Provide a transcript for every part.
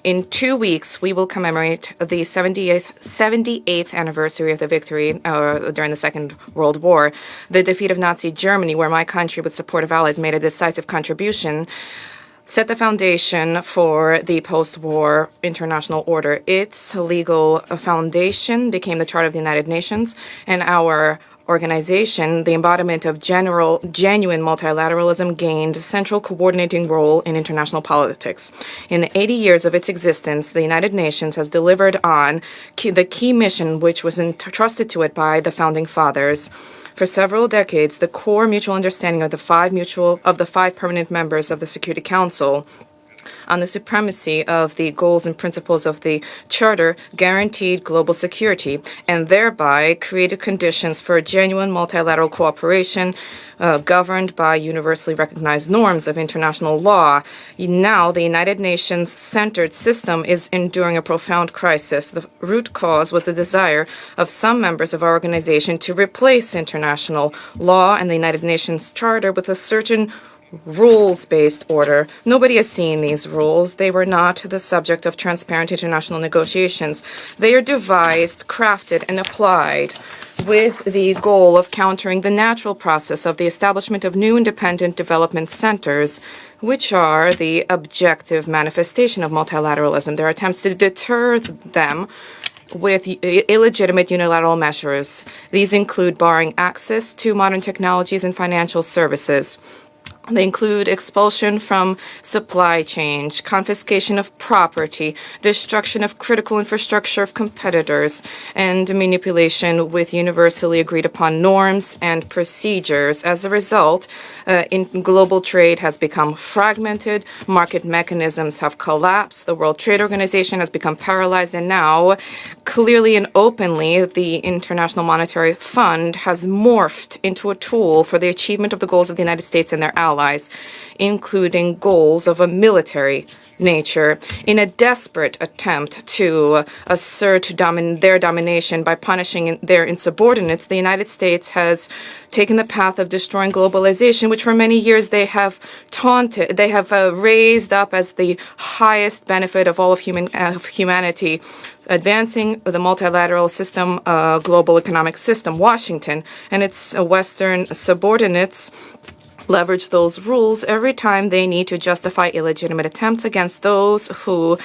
In 2 weeks, we will commemorate the 78th anniversary of the victory during the Second World War, the defeat of Nazi Germany, where my country, with support of allies, made a decisive contribution, set the foundation for the post-war international order. Its legal foundation became the Charter of the United Nations, and our organization, the embodiment of genuine multilateralism, gained a central coordinating role in international politics. In the 80 years of its existence, the United Nations has delivered on the key mission which was entrusted to it by the Founding Fathers. For several decades, the core mutual understanding of the five permanent members of the Security Council on the supremacy of the goals and principles of the Charter guaranteed global security and thereby created conditions for genuine multilateral cooperation governed by universally recognized norms of international law. Now, the United Nations-centered system is enduring a profound crisis. The root cause was the desire of some members of our organization to replace international law and the United Nations Charter with a certain rules-based order. Nobody has seen these rules. They were not the subject of transparent international negotiations. They are devised, crafted, and applied with the goal of countering the natural process of the establishment of new independent development centers, which are the objective manifestation of multilateralism. There are attempts to deter them with illegitimate unilateral measures. These include barring access to modern technologies and financial services. They include expulsion from supply chains, confiscation of property, destruction of critical infrastructure of competitors, and manipulation with universally agreed upon norms and procedures. As a result, global trade has become fragmented, market mechanisms have collapsed, the World Trade Organization has become paralyzed, and now, clearly and openly, the International Monetary Fund has morphed into a tool for the achievement of the goals of the United States and their allies, including goals of a military nature. In a desperate attempt to assert their domination by punishing their insubordinates, the United States has taken the path of destroying globalization, which for many years they have raised up as the highest benefit of all of humanity, advancing the multilateral system, global economic system. Washington and its Western subordinates leverage those rules every time they need to justify illegitimate attempts against those who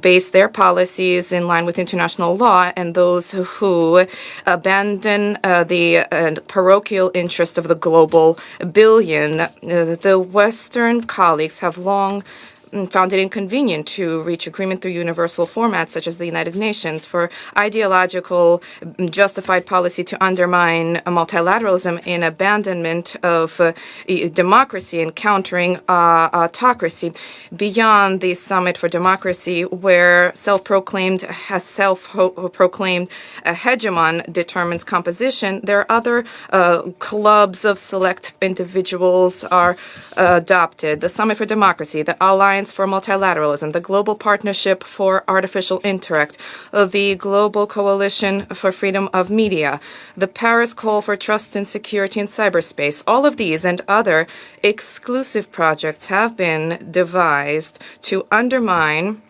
base their policies in line with international law and those who abandon the parochial interest of the global billion. The Western colleagues have long found it inconvenient to reach agreement through universal formats such as the United Nations for ideological justified policy to undermine multilateralism in abandonment of democracy and countering autocracy. Beyond the Summit for Democracy, where self-proclaimed hegemon determines composition, there are other clubs of select individuals are adopted. The Summit for Democracy, the Alliance for Multilateralism, the Global Partnership for Artificial Intellect, the Global Coalition for Freedom of Media, the Paris Call for Trust and Security in Cyberspace. All of these and other exclusive projects have been devised to undermine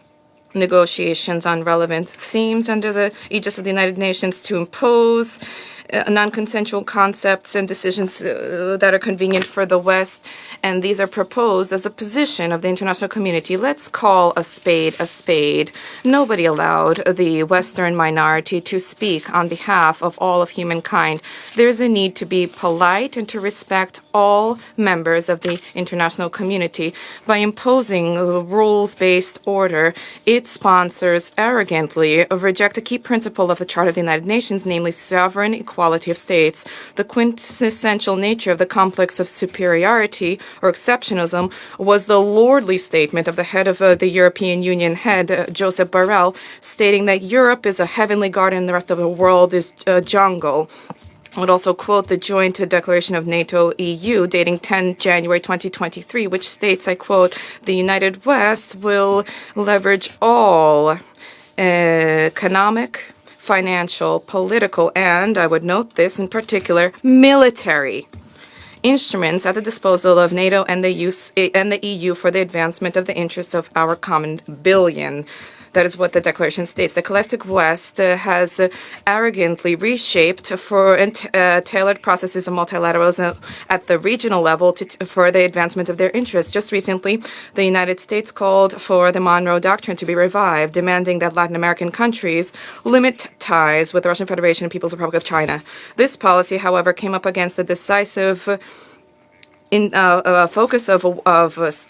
negotiations on relevant themes under the aegis of the United Nations, to impose non-consensual concepts and decisions that are convenient for the West, and these are proposed as a position of the international community. Let's call a spade a spade. Nobody allowed the Western minority to speak on behalf of all of humankind. There's a need to be polite and to respect all members of the international community. By imposing the rules-based order, its sponsors arrogantly reject a key principle of the Charter of the United Nations, namely sovereign equality of states. The quintessential nature of the complex of superiority or exceptionalism was the lordly statement of the head of the European Union head, Joseph Borrell, stating that Europe is a heavenly garden and the rest of the world is a jungle. I would also quote the joint declaration of NATO-EU dating 10 January 2023, which states, I quote, "The United West will leverage all economic, financial, political, and, I would note this in particular, military instruments at the disposal of NATO and the EU for the advancement of the interests of our common billion. That is what the declaration states. The collective West has arrogantly reshaped for tailored processes of multilateralism at the regional level for the advancement of their interests. Just recently, the United States called for the Monroe Doctrine to be revived, demanding that Latin American countries limit ties with the Russian Federation and People's Republic of China. This policy, however, came up against the decisive focus of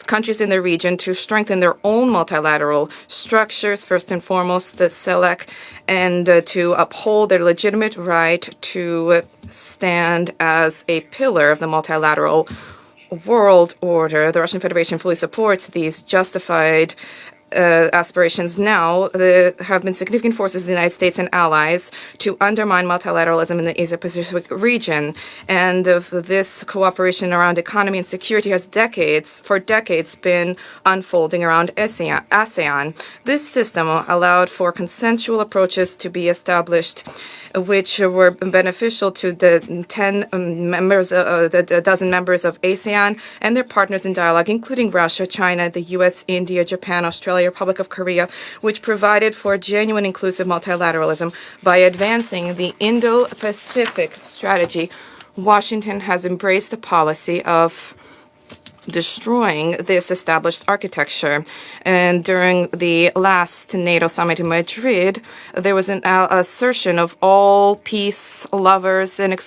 countries in the region to strengthen their own multilateral structures, first and foremost, CELAC, and to uphold their legitimate right to stand as a pillar of the multilateral world order. The Russian Federation fully supports these justified aspirations. Now, there have been significant forces of the United States and allies to undermine multilateralism in the Asia-Pacific region. And this cooperation around economy and security has for decades been unfolding around ASEAN. This system allowed for consensual approaches to be established, which were beneficial to the dozen members of ASEAN and their partners in dialogue, including Russia, China, the U.S., India, Japan, Australia, Republic of Korea, which provided for genuine inclusive multilateralism by advancing the Indo-Pacific strategy. Washington has embraced a policy of destroying this established architecture. And during the last NATO summit in Madrid, there was an assertion of all peace lovers and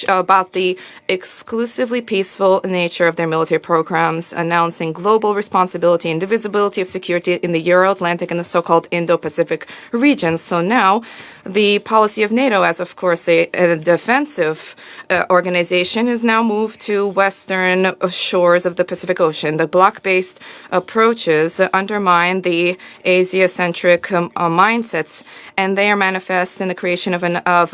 about the exclusively peaceful nature of their military programs, announcing global responsibility and divisibility of security in the Euro-Atlantic and the so-called Indo-Pacific regions. So now, the policy of NATO, as of course a defensive organization, is now moved to western shores of the Pacific Ocean. The bloc-based approaches undermine the Asia-centric mindsets, and they are manifest in the creation of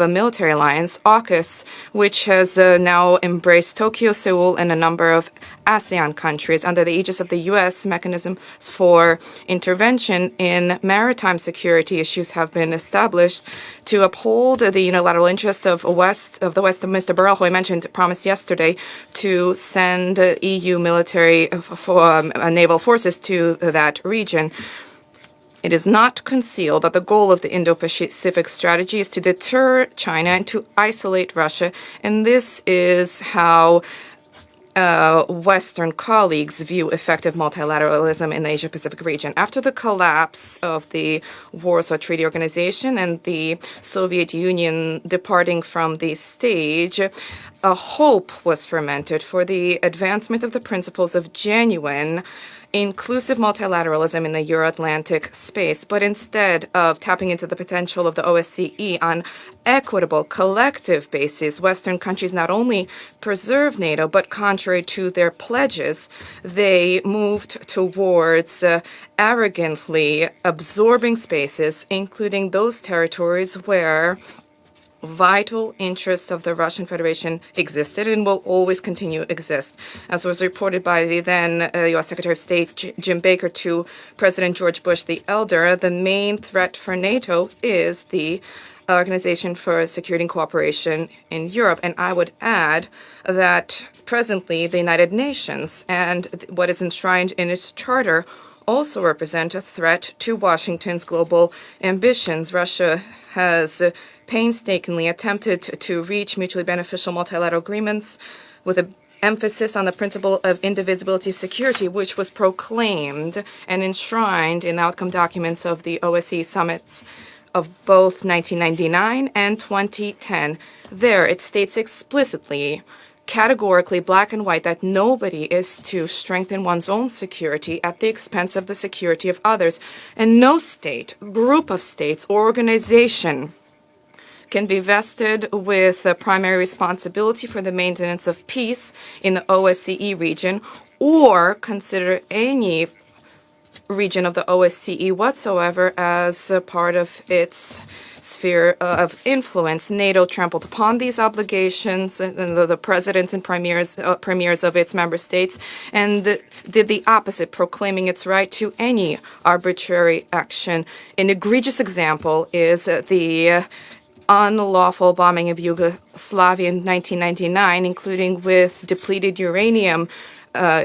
a military alliance, AUKUS, which has now embraced Tokyo, Seoul, and a number of ASEAN countries under the aegis of the U.S. Mechanisms for intervention in maritime security issues have been established to uphold the unilateral interests of the West. Mr. Borrell, who I mentioned, promised yesterday to send EU military naval forces to that region. It is not concealed that the goal of the Indo-Pacific strategy is to deter China and to isolate Russia, and this is how Western colleagues view effective multilateralism in the Asia-Pacific region. After the collapse of the Warsaw Treaty Organization and the Soviet Union departing from the stage, a hope was fermented for the advancement of the principles of genuine inclusive multilateralism in the Euro-Atlantic space, but instead of tapping into the potential of the OSCE on equitable, collective basis, Western countries not only preserve NATO, but contrary to their pledges, they moved towards arrogantly absorbing spaces, including those territories where vital interests of the Russian Federation existed and will always continue to exist. As was reported by the then U.S. Secretary of State Jim Baker to President George Bush the Elder, the main threat for NATO is the Organization for Security and Cooperation in Europe. And I would add that presently the United Nations and what is enshrined in its charter also represent a threat to Washington's global ambitions. Russia has painstakingly attempted to reach mutually beneficial multilateral agreements with an emphasis on the principle of indivisibility of security, which was proclaimed and enshrined in outcome documents of the OSCE summits of both 1999 and 2010. There, it states explicitly, categorically, black and white, that nobody is to strengthen one's own security at the expense of the security of others. And no state, group of states, or organization can be vested with a primary responsibility for the maintenance of peace in the OSCE region, or consider any region of the OSCE whatsoever as a part of its sphere of influence. NATO trampled upon these obligations, and the presidents and premiers of its member states, and did the opposite, proclaiming its right to any arbitrary action. An egregious example is the unlawful bombing of Yugoslavia in 1999, including with depleted uranium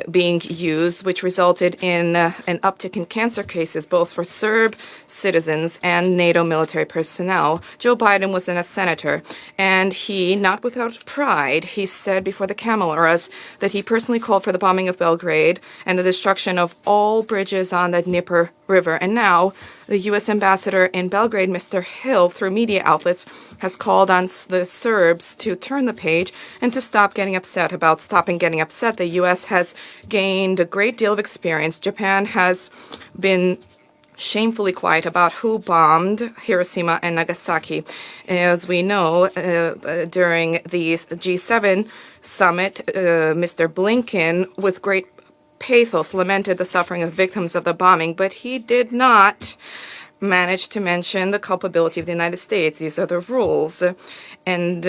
being used, which resulted in an uptick in cancer cases, both for Serb citizens and NATO military personnel. Joe Biden was then a senator, and he, not without pride, he said before the cameras that he personally called for the bombing of Belgrade and the destruction of all bridges on the Dnieper River. And now, the U.S. ambassador in Belgrade, Mr. Hill, through media outlets, has called on the Serbs to turn the page and to stop getting upset. About stopping getting upset, the U.S. has gained a great deal of experience. Japan has been shamefully quiet about who bombed Hiroshima and Nagasaki. As we know, during the G7 summit, Mr. Blinken, with great pathos, lamented the suffering of victims of the bombing, but he did not manage to mention the culpability of the United States. These are the rules. And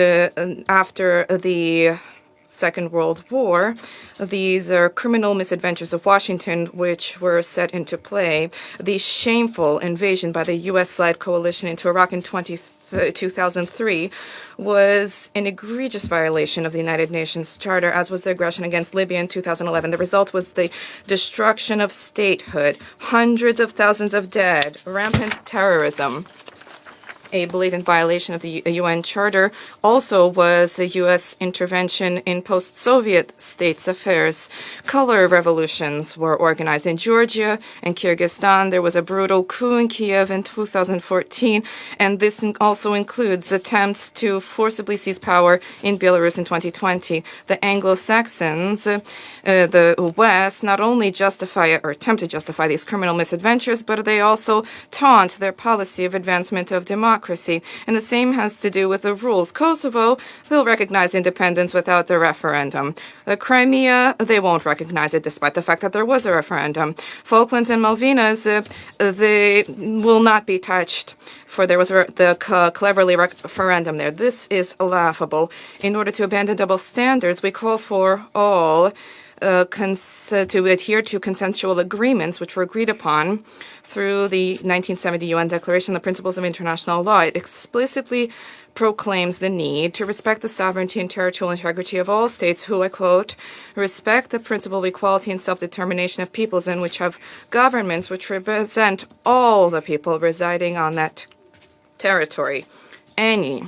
after the Second World War, these are criminal misadventures of Washington which were set into play. The shameful invasion by the U.S.-led coalition into Iraq in 2003 was an egregious violation of the United Nations Charter, as was the aggression against Libya in 2011. The result was the destruction of statehood, hundreds of thousands of dead, rampant terrorism. A blatant violation of the UN Charter also was a U.S. intervention in post-Soviet states' affairs. Color revolutions were organized in Georgia and Kyrgyzstan. There was a brutal coup in Kiev in 2014, and this also includes attempts to forcibly seize power in Belarus in 2020. The Anglo-Saxons, the West, not only justify or attempt to justify these criminal misadventures, but they also taunt their policy of advancement of democracy. And the same has to do with the rules. Kosovo, they'll recognize independence without a referendum. The Crimea, they won't recognize it despite the fact that there was a referendum. Falklands and Malvinas, they will not be touched, for there was the cleverly referendum there. This is laughable. In order to abandon double standards, we call for all to adhere to consensual agreements which were agreed upon through the 1970 UN Declaration on the Principles of International Law. It explicitly proclaims the need to respect the sovereignty and territorial integrity of all states who, I quote, respect the principle of equality and self-determination of peoples, and which have governments which represent all the people residing on that territory. Any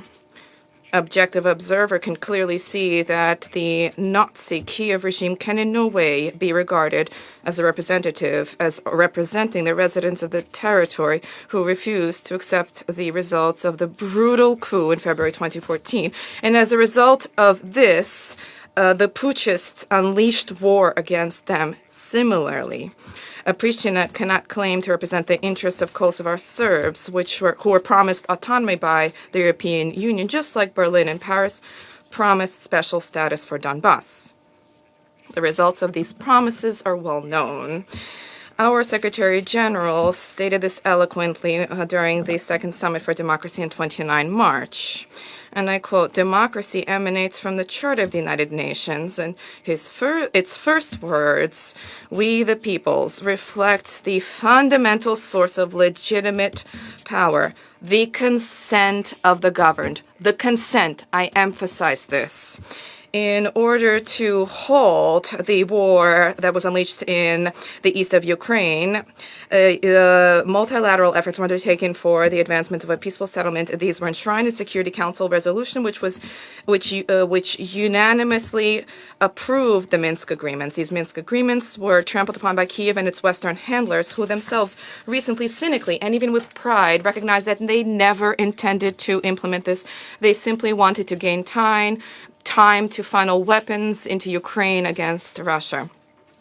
objective observer can clearly see that the Nazi Kiev regime can in no way be regarded as a representative, as representing the residents of the territory who refused to accept the results of the brutal coup in February 2014. And as a result of this, the putschists unleashed war against them similarly. Pristina cannot claim to represent the interests of Kosovar Serbs, who were promised autonomy by the European Union, just like Berlin and Paris promised special status for Donbass. The results of these promises are well known. Our Secretary General stated this eloquently during the Second Summit for Democracy on 29 March. And I quote, "Democracy emanates from the Charter of the United Nations," and its first words, "We the peoples," reflect the fundamental source of legitimate power, the consent of the governed. The consent, I emphasize this. In order to halt the war that was unleashed in the east of Ukraine, multilateral efforts were undertaken for the advancement of a peaceful settlement. These were enshrined in Security Council resolution, which unanimously approved the Minsk agreements. These Minsk agreements were trampled upon by Kiev and its Western handlers, who themselves recently cynically and even with pride recognized that they never intended to implement this. They simply wanted to gain time to funnel weapons into Ukraine against Russia.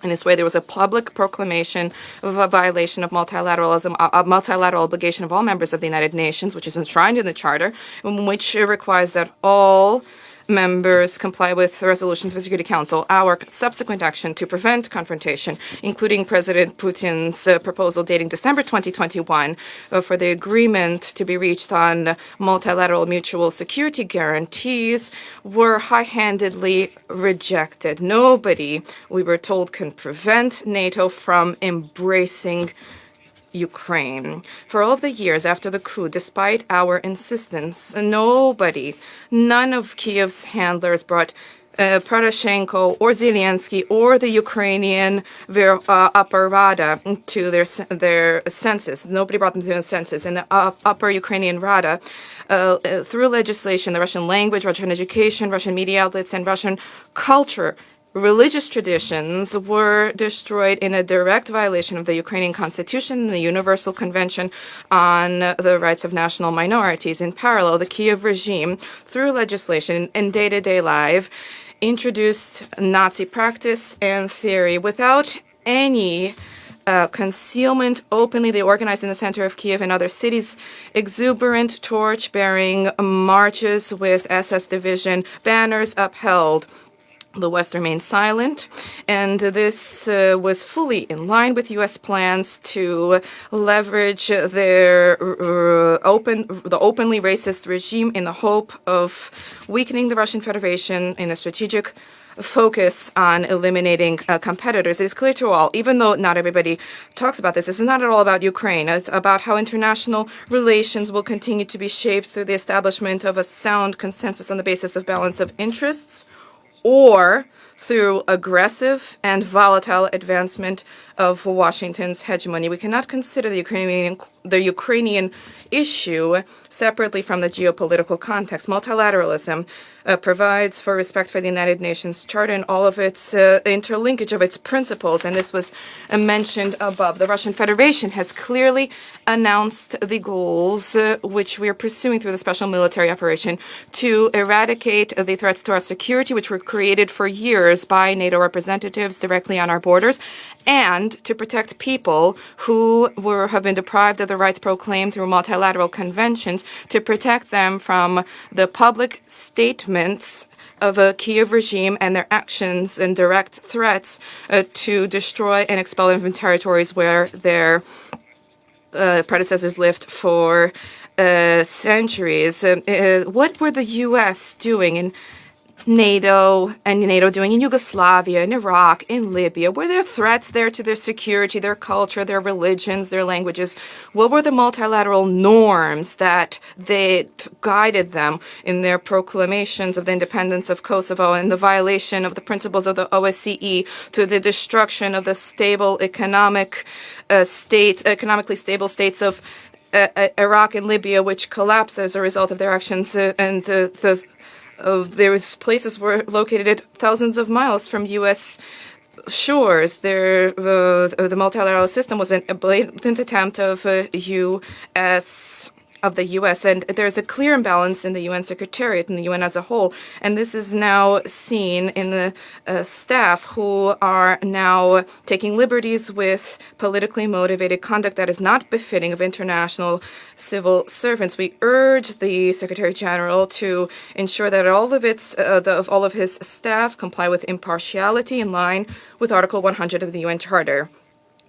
In this way, there was a public proclamation of a violation of multilateralism, a multilateral obligation of all members of the United Nations, which is enshrined in the Charter, which requires that all members comply with the resolutions of the Security Council. Our subsequent action to prevent confrontation, including President Putin's proposal dating December 2021 for the agreement to be reached on multilateral mutual security guarantees, were high-handedly rejected. Nobody, we were told, can prevent NATO from embracing Ukraine. For all of the years after the coup, despite our insistence, none of Kiev's handlers brought Poroshenko or Zelensky or the Ukrainian Upper Rada to their census. Nobody brought them to the census. In the Upper Ukrainian Rada, through legislation, the Russian language, Russian education, Russian media outlets, and Russian culture, religious traditions were destroyed in a direct violation of the Ukrainian Constitution and the Universal Convention on the Rights of National Minorities. In parallel, the Kiev regime, through legislation and day-to-day life, introduced Nazi practice and theory without any concealment. Openly, they organized in the center of Kiev and other cities exuberant torch-bearing marches with SS division banners upheld. The West remained silent, and this was fully in line with U.S. plans to leverage the openly racist regime in the hope of weakening the Russian Federation in a strategic focus on eliminating competitors. It is clear to all, even though not everybody talks about this, is not at all about Ukraine. It's about how international relations will continue to be shaped through the establishment of a sound consensus on the basis of balance of interests, or through aggressive and volatile advancement of Washington's hegemony. We cannot consider the Ukrainian issue separately from the geopolitical context. Multilateralism provides for respect for the United Nations Charter and all of its interlinkage of its principles, and this was mentioned above. The Russian Federation has clearly announced the goals which we are pursuing through the special military operation to eradicate the threats to our security, which were created for years by NATO representatives directly on our borders, and to protect people who have been deprived of the rights proclaimed through multilateral conventions, to protect them from the public statements of a Kiev regime and their actions and direct threats to destroy and expel them from territories where their predecessors lived for centuries. What were the U.S. doing in NATO doing in Yugoslavia, in Iraq, in Libya? Were there threats there to their security, their culture, their religions, their languages? What were the multilateral norms that they guided them in their proclamations of the independence of Kosovo and the violation of the principles of the OSCE through the destruction of the stable economically stable states of Iraq and Libya, which collapsed as a result of their actions, and there's places were located thousands of miles from U.S. shores. The multilateral system was a blatant attempt of the U.S., and there's a clear imbalance in the UN Secretariat and the UN as a whole, and this is now seen in the staff who are now taking liberties with politically motivated conduct that is not befitting of international civil servants. We urge the Secretary General to ensure that all of his staff comply with impartiality in line with Article 100 of the UN Charter.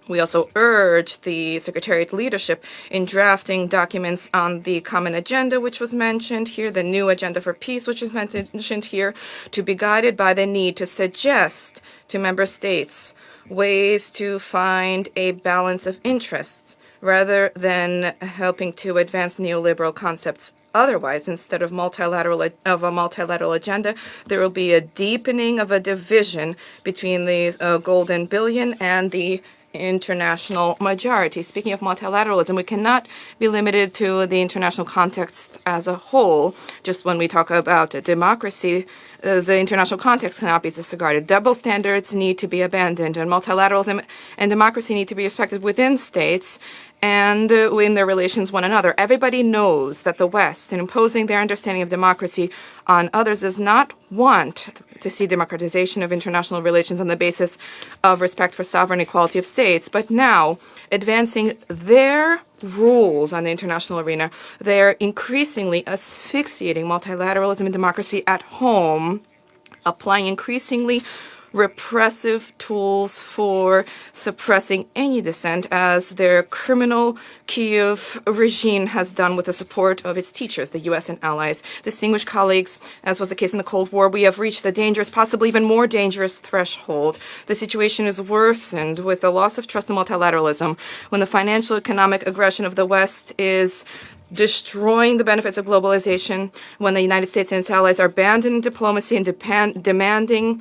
We also urge the Secretariat leadership in drafting documents on the common agenda, which was mentioned here, the new agenda for peace, which is mentioned here, to be guided by the need to suggest to member states ways to find a balance of interests rather than helping to advance neoliberal concepts. Otherwise, instead of a multilateral agenda, there will be a deepening of a division between the golden billion and the international majority. Speaking of multilateralism, we cannot be limited to the international context as a whole. Just when we talk about democracy, the international context cannot be disregarded. Double standards need to be abandoned, and multilateralism and democracy need to be respected within states and in their relations one another. Everybody knows that the West, in imposing their understanding of democracy on others, does not want to see democratization of international relations on the basis of respect for sovereign equality of states. But now, advancing their rules on the international arena, they're increasingly asphyxiating multilateralism and democracy at home, applying increasingly repressive tools for suppressing any dissent, as their criminal Kiev regime has done with the support of its teachers, the U.S. and allies. Distinguished colleagues, as was the case in the Cold War, we have reached a dangerous, possibly even more dangerous threshold. The situation is worsened with the loss of trust in multilateralism, when the financial economic aggression of the West is destroying the benefits of globalization, when the United States and its allies are abandoning diplomacy and demanding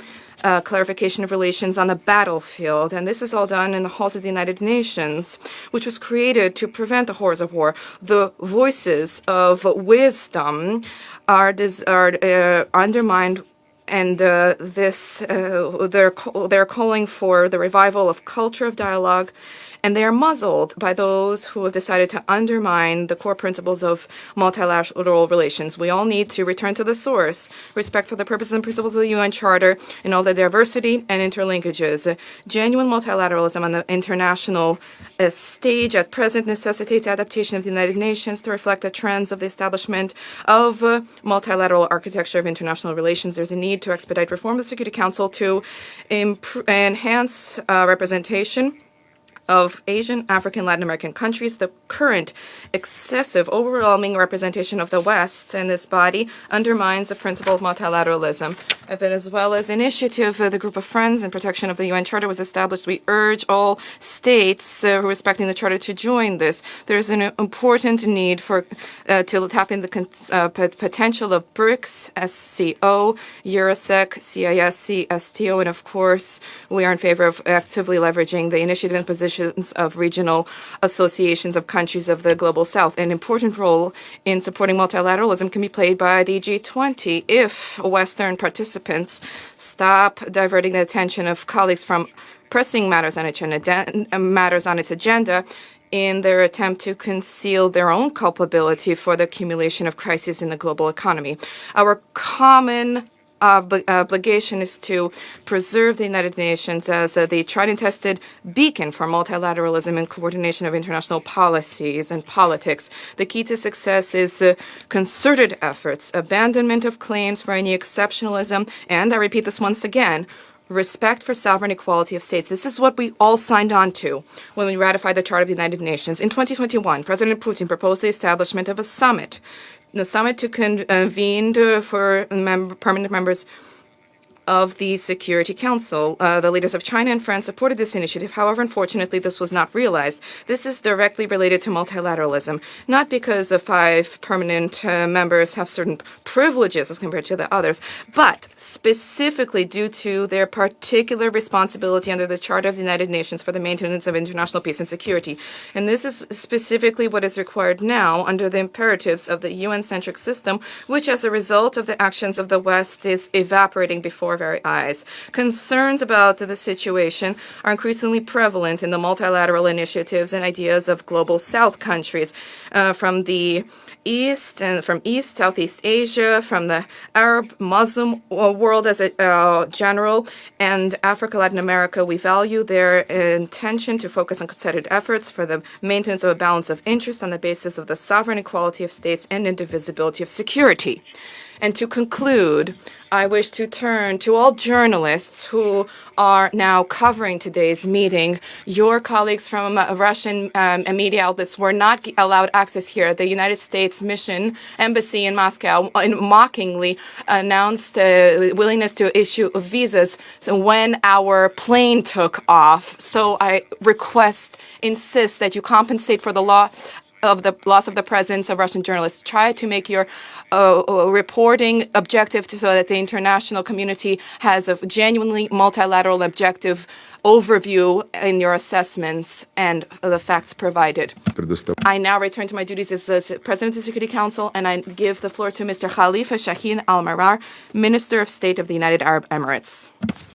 clarification of relations on the battlefield. And this is all done in the halls of the United Nations, which was created to prevent the horrors of war. The voices of wisdom are undermined, and they're calling for the revival of culture of dialogue, and they are muzzled by those who have decided to undermine the core principles of multilateral relations. We all need to return to the source, respect for the purposes and principles of the UN Charter and all the diversity and interlinkages. Genuine multilateralism on the international stage at present necessitates adaptation of the United Nations to reflect the trends of the establishment of multilateral architecture of international relations. There's a need to expedite reform of the Security Council to enhance representation of Asian, African, Latin American countries. The current excessive, overwhelming representation of the West in this body undermines the principle of multilateralism. As well as initiative, the Group of Friends in Protection of the UN Charter was established. We urge all states respecting the Charter to join this. There's an important need for to tap in the potential of BRICS, SCO, EUROSEC, CISC, STO, and of course, we are in favor of actively leveraging the initiative and position of regional associations of countries of the Global South. An important role in supporting multilateralism can be played by the G20 if Western participants stop diverting the attention of colleagues from pressing matters on its agenda in their attempt to conceal their own culpability for the accumulation of crises in the global economy. Our common obligation is to preserve the United Nations as the tried and tested beacon for multilateralism and coordination of international policies and politics. The key to success is concerted efforts, abandonment of claims for any exceptionalism, and I repeat this once again, respect for sovereign equality of states. This is what we all signed on to when we ratified the Charter of the United Nations. In 2021, President Putin proposed the establishment of a summit. The summit to convened for permanent members of the Security Council. The leaders of China and France supported this initiative. However, unfortunately, this was not realized. This is directly related to multilateralism, not because the 5 permanent members have certain privileges as compared to the others, but specifically due to their particular responsibility under the Charter of the United Nations for the maintenance of international peace and security. And this is specifically what is required now under the imperatives of the UN-centric system, which as a result of the actions of the West is evaporating before our very eyes. Concerns about the situation are increasingly prevalent in the multilateral initiatives and ideas of global South countries, from the East and from East, Southeast Asia, from the Arab Muslim world as a general, and Africa, Latin America. We value their intention to focus on concerted efforts for the maintenance of a balance of interest on the basis of the sovereign equality of states and indivisibility of security. And to conclude, I wish to turn to all journalists who are now covering today's meeting. Your colleagues from Russian media outlets were not allowed access here. The United States mission embassy in Moscow mockingly announced willingness to issue visas when our plane took off. So I insist that you compensate for the loss of the presence of Russian journalists. Try to make your reporting objective so that the international community has a genuinely multilateral objective overview in your assessments and the facts provided. I now return to my duties as the President of the Security Council, and I give the floor to Mr. Khalifa Shaheen Al-Marar, Minister of State of the United Arab Emirates.